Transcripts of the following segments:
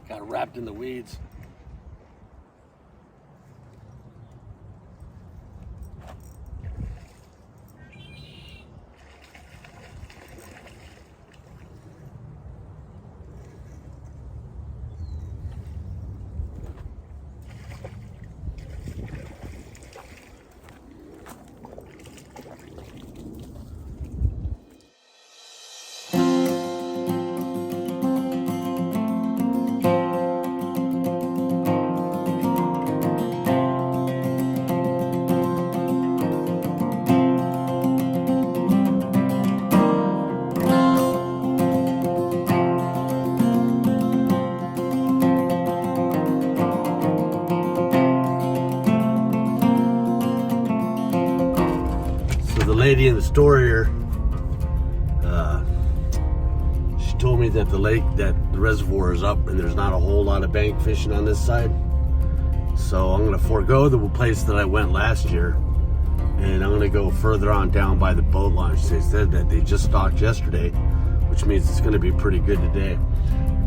Got wrapped in the weeds. The lady in the store here, she told me that the reservoir is up and there's not a whole lot of bank fishing on this side. So I'm gonna forego the place that I went last year, and I'm gonna go further on down by the boat launch. They said that they just stocked yesterday, which means it's gonna be pretty good today.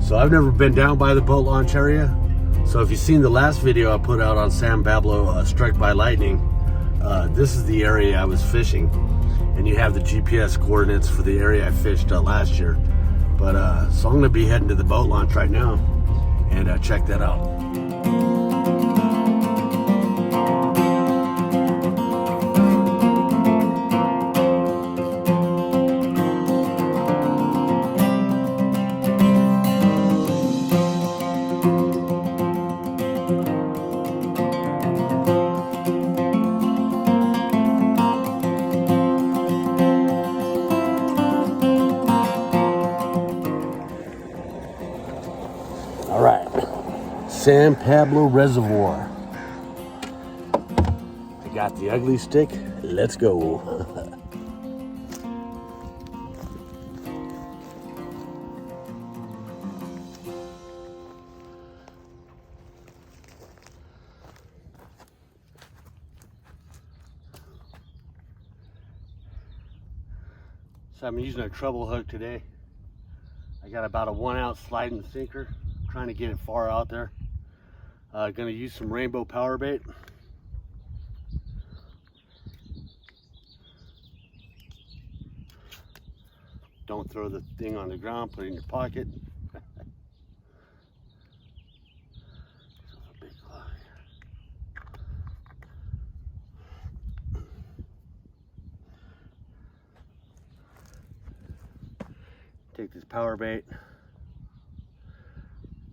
So I've never been down by the boat launch area. So if you've seen the last video I put out on San Pablo struck by lightning, this is the area I was fishing, and you have the GPS coordinates for the area I fished last year. But so I'm going to be heading to the boat launch right now and check that out. All right, San Panlo Reservoir. I got the ugly stick. Let's go. So I'm using a treble hook today. I got about a 1 ounce sliding sinker. Trying to get it far out there. Gonna use some rainbow power bait. Don't throw the thing on the ground, put it in your pocket. Take this power bait.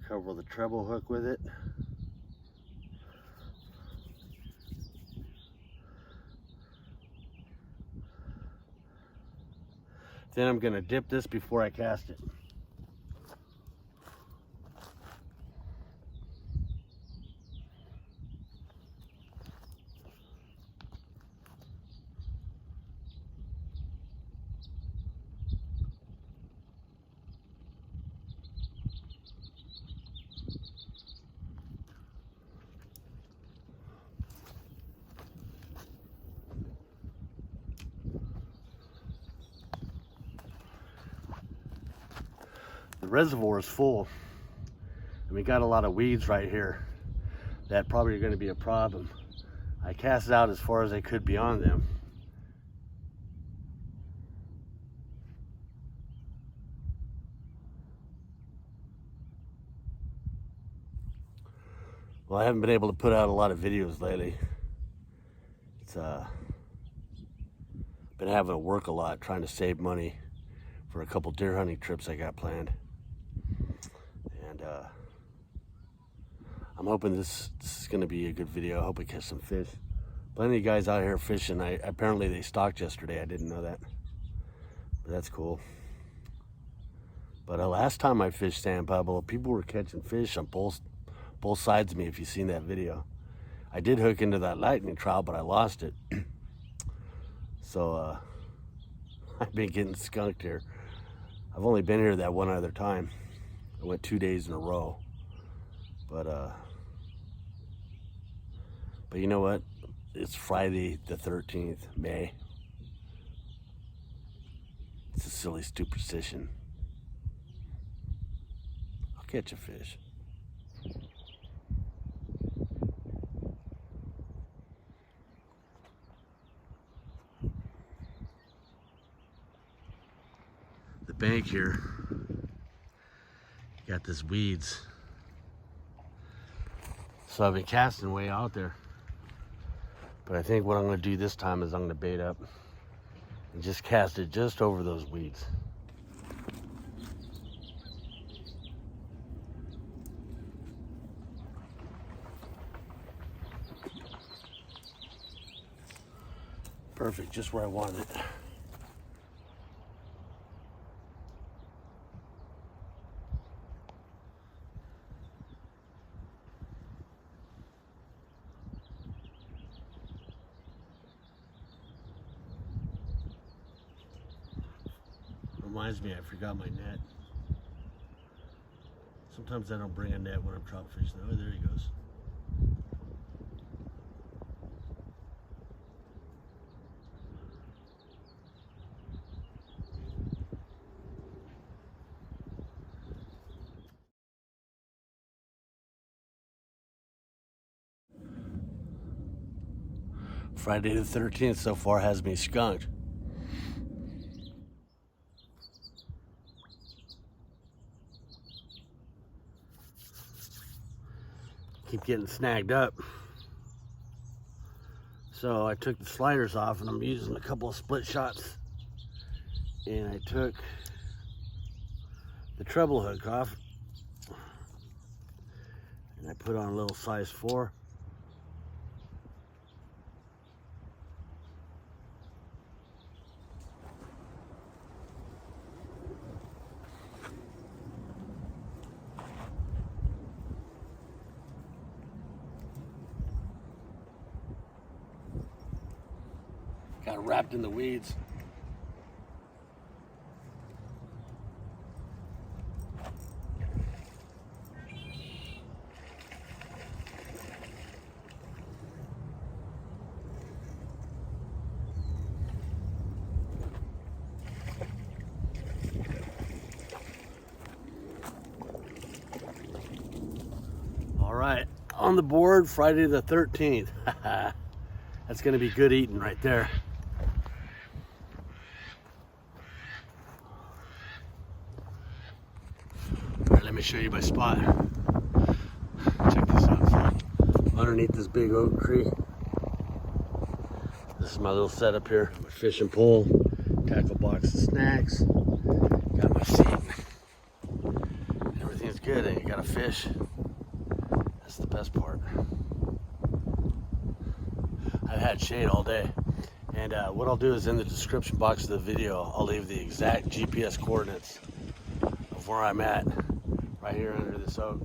Cover the treble hook with it. Then I'm going to dip this before I cast it. The reservoir is full, and we got a lot of weeds right here that probably are going to be a problem. I cast it out as far as I could beyond them. Well, I haven't been able to put out a lot of videos lately. It's been having to work a lot trying to save money for a couple deer hunting trips I got planned. And I'm hoping this is going to be a good video. I hope I catch some fish. Plenty of guys out here fishing. Apparently they stocked yesterday. I didn't know that, but that's cool. But last time I fished San Pablo, people were catching fish on both sides of me. If you've seen that video, I did hook into that lightning trout, but I lost it. So I've been getting skunked here. I've only been here that one other time. I went 2 days in a row. But you know what? It's Friday the 13th, May. It's a silly superstition. I'll catch a fish. bank here. Got this weeds. So I've been casting way out there. But I think what I'm gonna do this time is I'm gonna bait up and just cast it just over those weeds. Perfect, just where I wanted it. Reminds me, I forgot my net. Sometimes I don't bring a net when I'm trout fishing. Oh, there he goes. Friday the 13th so far has me skunked. Keep getting snagged up. So I took the sliders off and I'm using a couple of split shots. And I took the treble hook off and I put on a little size 4. Got wrapped in the weeds. All right, on the board, Friday the 13th. That's gonna be good eating right there. All right, let me show you my spot. Check this out. Underneath this big oak tree. This is my little setup here. My fishing pole, tackle box of snacks. Got my seat. Everything's good and you got a fish. That's the best part. I've had shade all day. And what I'll do is in the description box of the video, I'll leave the exact GPS coordinates of where I'm at, right here under this oak.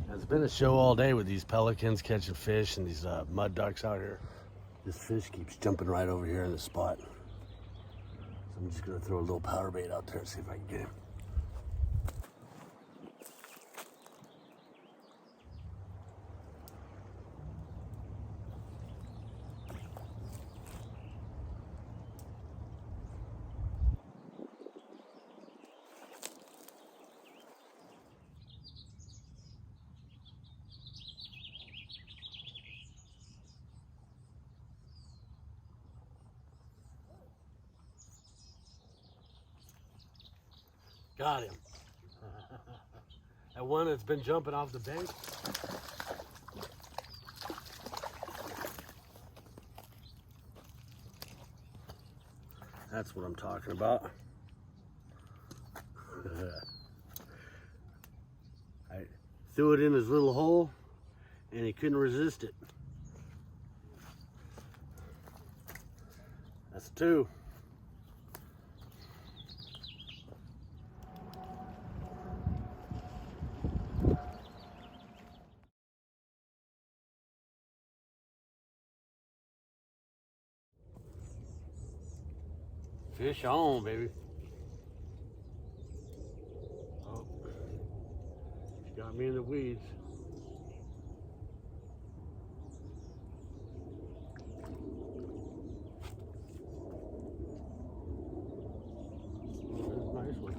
And it's been a show all day with these pelicans catching fish and these mud ducks out here. This fish keeps jumping right over here in this spot. So I'm just gonna throw a little power bait out there and see if I can get him. Got him. That one that's been jumping off the bank. That's what I'm talking about. I threw it in his little hole and he couldn't resist it. That's 2. Fish on, baby. Oh, she got me in the weeds. Oh, that's a nice one.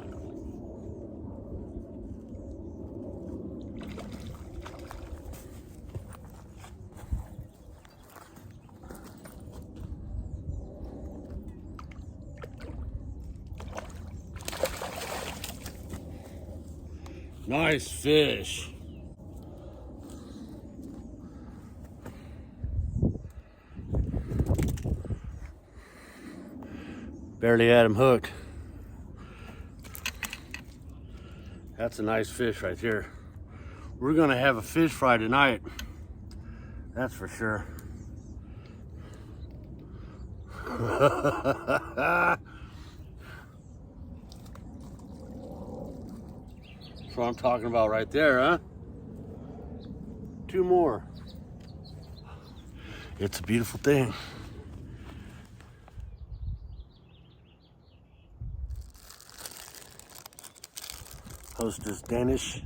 Nice fish. Barely had him hooked. That's a nice fish right there. We're gonna have a fish fry tonight. That's for sure. That's what I'm talking about right there, huh? 2 more. It's a beautiful thing. Hostess Danish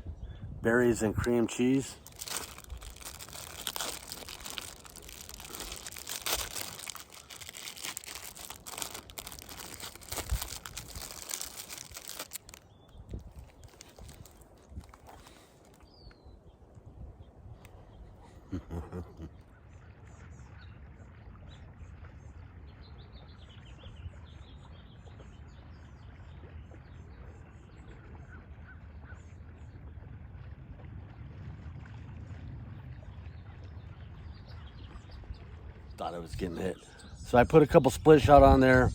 berries and cream cheese. Thought I was getting hit. So I put a couple split shot on there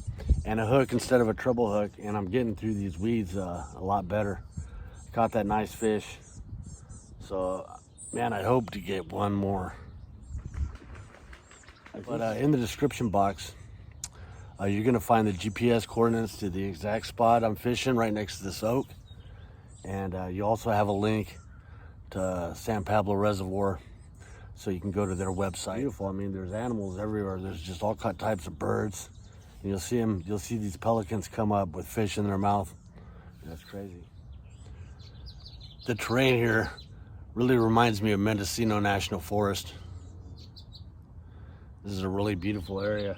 and a hook instead of a treble hook, and I'm getting through these weeds a lot better. Caught that nice fish. So, man, I hope to get one more. But in the description box, you're gonna find the GPS coordinates to the exact spot I'm fishing right next to this oak. And you also have a link to San Panlo Reservoir, so you can go to their website. Beautiful. I mean, there's animals everywhere. There's just all types of birds. And you'll see them. You'll see these pelicans come up with fish in their mouth. That's crazy. The terrain here really reminds me of Mendocino National Forest. This is a really beautiful area.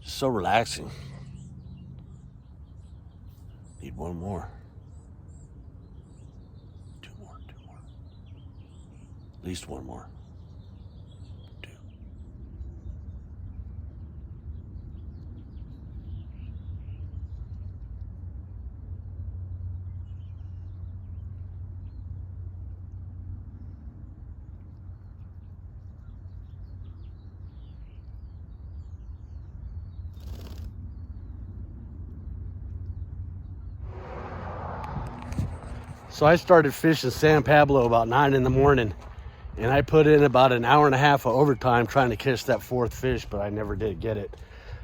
Just so relaxing. Need one more. Two more. At least one more. 2. So I started fishing San Pablo about 9 in the morning, and I put in about an hour and a half of overtime trying to catch that 4th fish, but I never did get it.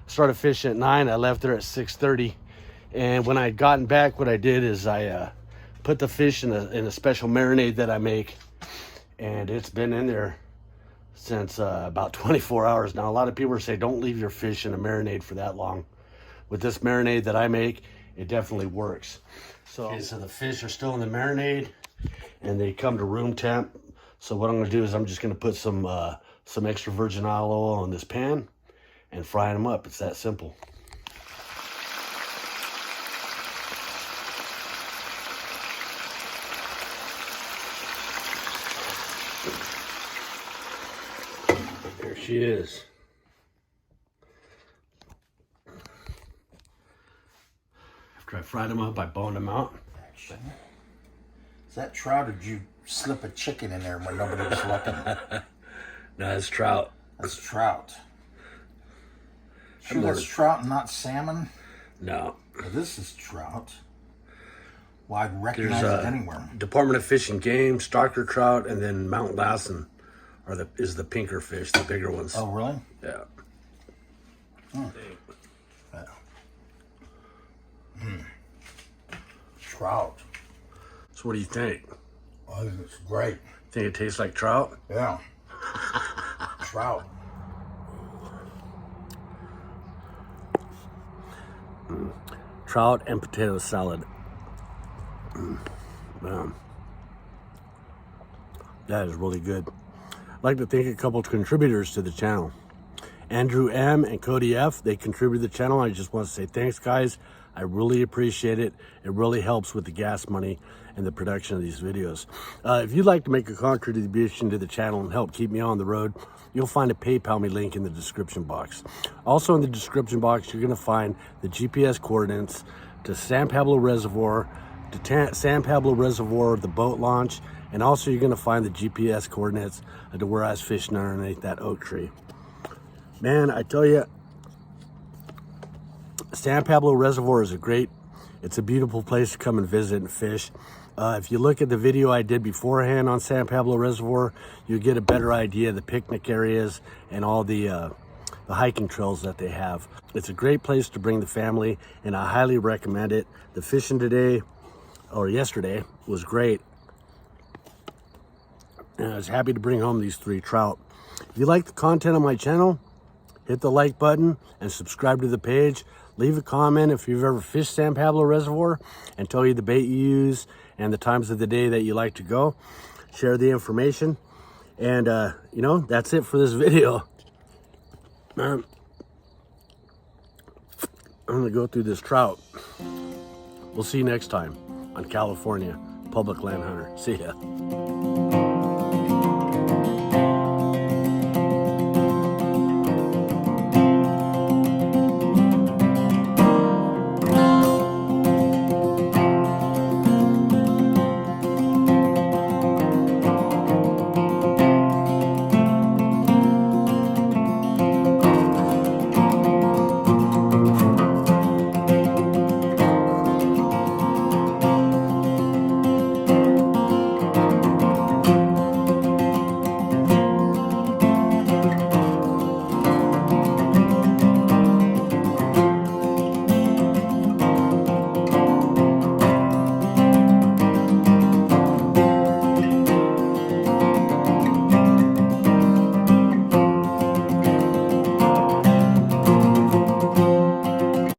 Started fishing at 9. I left there at 6:30, and when I had gotten back, what I did is I put the fish in a special marinade that I make, and it's been in there since about 24 hours now. A lot of people say don't leave your fish in a marinade for that long. With this marinade that I make, it definitely works. So the fish are still in the marinade, and they come to room temp. So what I'm going to do is I'm just going to put some extra virgin olive oil on this pan and fry them up. It's that simple. There she is. After I fried them up, I boned them out. Is that trout, or did you slip a chicken in there when nobody was looking? No, it's trout. That's trout. Sure, that's trout and not salmon? No. Well, this is trout. Well, I'd recognize it anywhere. Department of Fish and Game, Starker trout, and then Mount Lassen is the pinker fish, the bigger ones. Oh, really? Yeah. Hmm. Trout. So what do you think? I think it's great. Think it tastes like trout? Yeah. Trout. Trout and potato salad. That is really good. I'd like to thank a couple of contributors to the channel. Andrew M. and Cody F. They contribute to the channel. I just want to say thanks, guys. I really appreciate it. It really helps with the gas money and the production of these videos. If you'd like to make a contribution to the channel and help keep me on the road, you'll find a PayPal me link in the description box. Also in the description box, you're going to find the GPS coordinates to San Pablo Reservoir, San Pablo Reservoir, the boat launch, and also you're gonna find the GPS coordinates to where I was fishing underneath that oak tree. Man, I tell you, San Pablo Reservoir is it's a beautiful place to come and visit and fish. If you look at the video I did beforehand on San Pablo Reservoir, you get a better idea of the picnic areas and all the hiking trails that they have. It's a great place to bring the family, and I highly recommend it. The fishing today, or yesterday, was great. And I was happy to bring home these 3 trout. If you like the content on my channel, hit the like button and subscribe to the page. Leave a comment if you've ever fished San Pablo Reservoir, and tell you the bait you use and the times of the day that you like to go. Share the information. And, you know, that's it for this video. I'm gonna go through this trout. We'll see you next time on California Public Land Hunter. See ya.